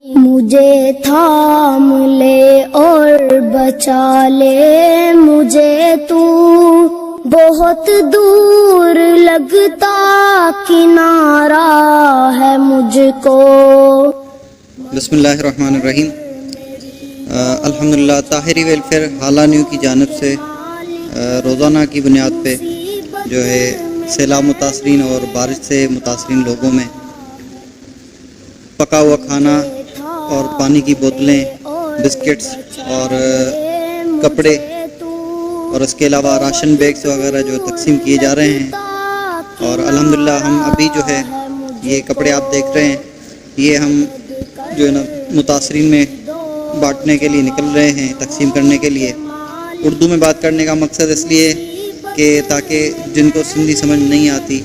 مجھے تھام لے اور بچا لے مجھے تو، بہت دور لگتا کنارہ ہے مجھ کو۔ بسم اللہ الرحمن الرحیم۔ الحمدللہ طاہری ویلفیئر حالہ نیو کی جانب سے روزانہ کی بنیاد پہ جو ہے سیلاب متاثرین اور بارش سے متاثرین لوگوں میں پکا ہوا کھانا اور پانی کی بوتلیں، بسکٹس اور کپڑے اور اس کے علاوہ راشن بیگس وغیرہ جو تقسیم کیے جا رہے ہیں۔ اور الحمدللہ ہم ابھی جو ہے یہ کپڑے آپ دیکھ رہے ہیں، یہ ہم جو ہے نا متاثرین میں بانٹنے کے لیے نکل رہے ہیں، تقسیم کرنے کے لیے۔ اردو میں بات کرنے کا مقصد اس لیے کہ تاکہ جن کو سندھی سمجھ نہیں آتی،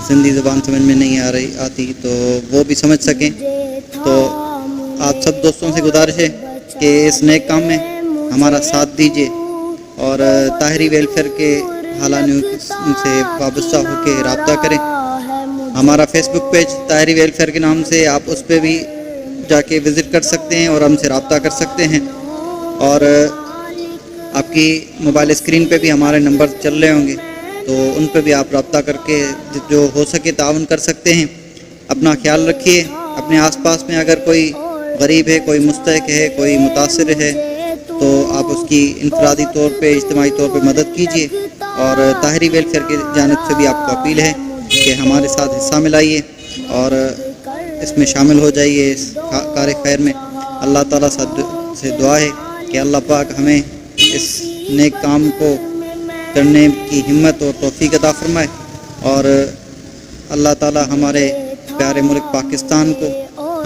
سندھی زبان سمجھ میں نہیں آتی تو وہ بھی سمجھ سکیں۔ تو آپ سب دوستوں سے گزارش ہے کہ اس نیک کام میں ہمارا ساتھ دیجیے اور طاہری ویلفیئر کے حالہ نیو سے وابستہ ہو کے رابطہ کریں۔ ہمارا فیس بک پیج طاہری ویلفیئر کے نام سے، آپ اس پہ بھی جا کے وزٹ کر سکتے ہیں اور ہم سے رابطہ کر سکتے ہیں۔ اور آپ کی موبائل اسکرین پہ بھی ہمارے نمبر چل رہے ہوں گے، تو ان پہ بھی آپ رابطہ کر کے جو ہو سکے تعاون کر سکتے ہیں۔ اپنا خیال رکھیے، اپنے آس پاس میں اگر کوئی غریب ہے، کوئی مستحق ہے، کوئی متاثر ہے تو آپ اس کی انفرادی طور پہ، اجتماعی طور پہ مدد کیجیے۔ اور طاہری ویلفیئر کی جانب سے بھی آپ کو اپیل ہے کہ ہمارے ساتھ حصہ ملائیے اور اس میں شامل ہو جائیے اس کار خیر میں۔ اللہ تعالیٰ سے دعا ہے کہ اللہ پاک ہمیں اس نیک کام کو کرنے کی ہمت اور توفیق عطا فرمائے، اور اللہ تعالیٰ ہمارے پیارے ملک پاکستان کو،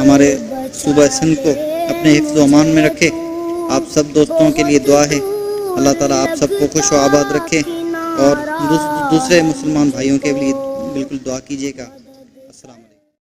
ہمارے صوبہ سندھ کو اپنے حفظ و امان میں رکھے۔ آپ سب دوستوں کے لیے دعا ہے، اللہ تعالیٰ آپ سب کو خوش و آباد رکھے، اور دوسرے مسلمان بھائیوں کے لیے بالکل دعا کیجیے گا۔